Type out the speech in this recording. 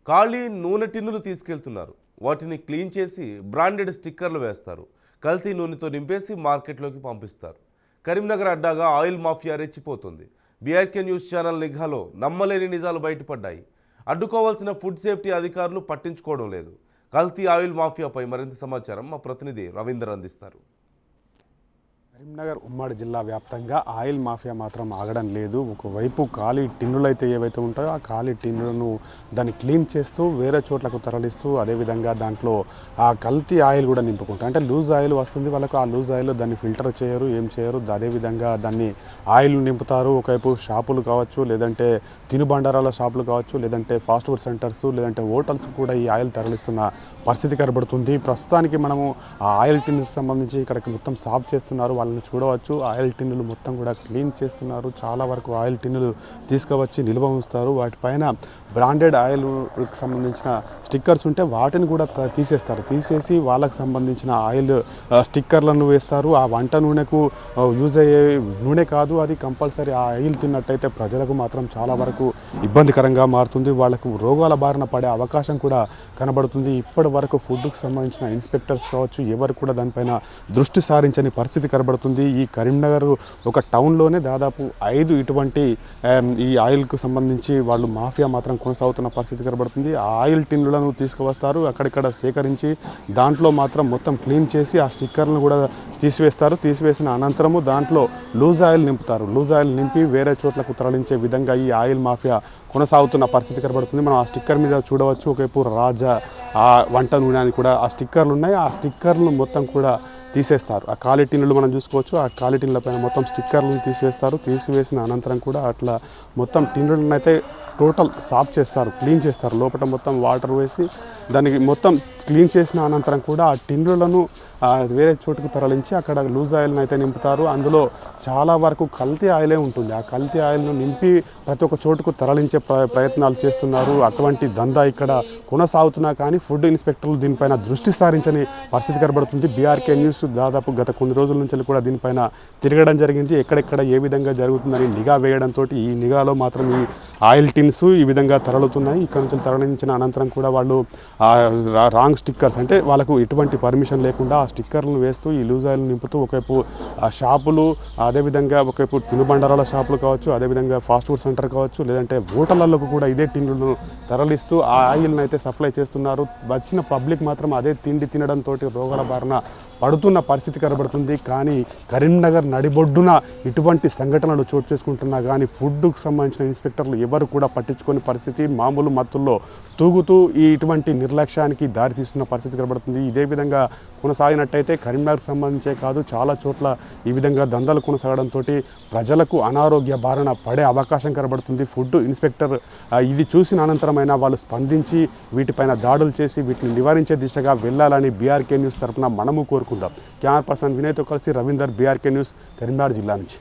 ఖాళీ నూనె టిన్నులు తీసుకెళ్తున్నారు. వాటిని క్లీన్ చేసి బ్రాండెడ్ స్టిక్కర్లు వేస్తారు. కల్తీ నూనెతో నింపేసి మార్కెట్లోకి పంపిస్తారు. కరీంనగర్ అడ్డాగా ఆయిల్ మాఫియా రెచ్చిపోతుంది. బీఆర్కే న్యూస్ ఛానల్ నిఘాలో నమ్మలేని నిజాలు బయటపడ్డాయి. అడ్డుకోవాల్సిన ఫుడ్ సేఫ్టీ అధికారులు పట్టించుకోవడం లేదు. కల్తీ ఆయిల్ మాఫియాపై మరింత సమాచారం మా ప్రతినిధి రవీందర్ అందిస్తారు. కరీంనగర్ ఉమ్మడి జిల్లా వ్యాప్తంగా ఆయిల్ మాఫియా మాత్రం ఆగడం లేదు. ఒకవైపు ఖాళీ టిన్నులు అయితే ఏవైతే ఉంటాయో ఆ ఖాళీ టిన్నులను దాన్ని క్లీన్ చేస్తూ వేరే చోట్లకు తరలిస్తూ అదేవిధంగా దాంట్లో ఆ కల్తీ ఆయిల్ కూడా నింపుకుంటారు. అంటే లూజ్ ఆయిల్ వస్తుంది వాళ్ళకు, ఆ లూజ్ ఆయిల్ దాన్ని ఫిల్టర్ చేయరు, ఏం చేయరు. అదేవిధంగా దాన్ని ఆయిల్ నింపుతారు. ఒకవైపు షాపులు కావచ్చు, లేదంటే తినుబండారాల షాపులు కావచ్చు, లేదంటే ఫాస్ట్ ఫుడ్ సెంటర్స్, లేదంటే హోటల్స్ కూడా ఈ ఆయిల్ తరలిస్తున్న పరిస్థితి కనబడుతుంది. ప్రస్తుతానికి మనము ఆ ఆయిల్ టిన్నుకి సంబంధించి ఇక్కడికి మొత్తం సాఫ్ చేస్తున్నారు. వాళ్ళని చూడవచ్చు. ఆయిల్ టిన్నులు మొత్తం కూడా క్లీన్ చేస్తున్నారు. చాలా వరకు ఆయిల్ టిన్నులు తీసుకువచ్చి నిల్వ ఉంచుతారు. వాటిపైన బ్రాండెడ్ ఆయిల్కి సంబంధించిన స్టిక్కర్స్ ఉంటే వాటిని కూడా తీసేస్తారు. తీసేసి వాళ్ళకు సంబంధించిన ఆయిల్ స్టిక్కర్లను వేస్తారు. ఆ వంట నూనెకు యూజ్ అయ్యే నూనె కాదు, అది కంపల్సరీ ఆ ఆయిల్ తిన్నట్టయితే ప్రజలకు మాత్రం చాలా వరకు ఇబ్బందికరంగా మారుతుంది. వాళ్ళకు రోగాల బారిన పడే అవకాశం కూడా కనబడుతుంది. ఇప్పటి వరకు ఫుడ్కు సంబంధించిన ఇన్స్పెక్టర్స్ కావచ్చు, ఎవరు కూడా దానిపైన దృష్టి సారించని పరిస్థితి కనబడుతుంది. ఈ కరీంనగర్ ఒక టౌన్లోనే దాదాపు 5 ఇటువంటి ఈ ఆయిల్కు సంబంధించి వాళ్ళు మాఫియా మాత్రం కొనసాగుతున్న పరిస్థితి కనబడుతుంది. ఆ ఆయిల్ టిన్నులను తీసుకువస్తారు, అక్కడిక్కడ సేకరించి దాంట్లో మాత్రం మొత్తం క్లీన్ చేసి ఆ స్టిక్కర్లను కూడా తీసివేస్తారు. తీసివేసిన అనంతరము దాంట్లో లూజ్ ఆయిల్ నింపుతారు. లూజ్ ఆయిల్ నింపి వేరే చోట్లకు తరలించే విధంగా ఈ ఆయిల్ మాఫియా కొనసాగుతున్న పరిస్థితి కనబడుతుంది. మనం ఆ స్టిక్కర్ మీద చూడవచ్చు. ఒకవైపు రాజా ఆ వంట నూనె అని కూడా ఆ స్టిక్కర్లు ఉన్నాయి. ఆ స్టిక్కర్లను మొత్తం కూడా తీసేస్తారు. ఆ ఖాళీ టిన్నులు మనం చూసుకోవచ్చు. ఆ ఖాళీ టిన్నుల పైన మొత్తం స్టిక్కర్లను తీసివేస్తారు. తీసివేసిన అనంతరం కూడా అట్లా మొత్తం టిన్నులను అయితే టోటల్ సాఫ్ చేస్తారు, క్లీన్ చేస్తారు. లోపల మొత్తం వాటర్ వేసి దానికి మొత్తం క్లీన్ చేసిన అనంతరం కూడా ఆ టిన్నులను వేరే చోటుకు తరలించి అక్కడ లూజ్ ఆయిల్ని అయితే నింపుతారు. అందులో చాలా వరకు కల్తీ ఆయిలే ఉంటుంది. ఆ కల్తీ ఆయిల్ను నింపి ప్రతి ఒక్క చోటుకు తరలించే ప్రయత్నాలు చేస్తున్నారు. అటువంటి దందా ఇక్కడ కొనసాగుతున్నా కానీ ఫుడ్ ఇన్స్పెక్టర్లు దీనిపైన దృష్టి సారించని పరిస్థితి కనబడుతుంది. బీఆర్కే న్యూస్ దాదాపు గత కొన్ని రోజుల నుంచి కూడా దీనిపైన తిరగడం జరిగింది. ఎక్కడెక్కడ ఏ విధంగా జరుగుతుందని నిఘా వేయడంతో ఈ నిఘాలో మాత్రం ఈ ఆయిల్ టిన్స్ ఈ విధంగా తరలుతున్నాయి. ఇక్కడ నుంచి తరలించిన అనంతరం కూడా వాళ్ళు రాంగ్ స్టిక్కర్స్, అంటే వాళ్ళకు ఎటువంటి పర్మిషన్ లేకుండా ఆ స్టిక్కర్లను వేస్తూ ఈ లూజ్ ఆయిల్ నింపుతూ ఒకవైపు షాపులు, అదేవిధంగా ఒకవైపు తినుబండారాల షాపులు కావచ్చు, అదేవిధంగా ఫాస్ట్ ఫుడ్ సెంటర్ కావచ్చు, లేదంటే హోటళ్లకు కూడా ఇదే టిన్నులను తరలిస్తూ ఆ ఆయిల్ని అయితే సప్లై చేస్తున్నారు. వచ్చిన పబ్లిక్ మాత్రం అదే తిండి తినడంతో రోగాల బారిన పడుతున్న పరిస్థితి కనబడుతుంది. కానీ కరీంనగర్ నడిబొడ్డున ఇటువంటి సంఘటనలు చోటు చేసుకుంటున్నా కానీ ఫుడ్కు సంబంధించిన ఇన్స్పెక్టర్లు ఎవరు కూడా పట్టించుకునే పరిస్థితి, మామూలు మత్తుల్లో తూగుతూ ఇటువంటి నిర్లక్ష్యానికి దారితీస్తున్న పరిస్థితి కనబడుతుంది. ఇదే విధంగా కొనసాగినట్టయితే కరీంనగర్కి సంబంధించే కాదు చాలా చోట్ల ఈ విధంగా దందాలు కొనసాగడంతో ప్రజలకు అనారోగ్య బారిన పడే అవకాశం కనబడుతుంది. ఫుడ్ ఇన్స్పెక్టర్ ఇది చూసిన అనంతరమైనా వాళ్ళు స్పందించి వీటిపైన దాడులు చేసి వీటిని నివారించే దిశగా వెళ్ళాలని బీఆర్కే న్యూస్ తరఫున మనము కోరుకుందాం. కెమెరా పర్సన్ వినయ్తో కలిసి రవీందర్, బీఆర్కే న్యూస్, కరీంనగర్ జిల్లా నుంచి.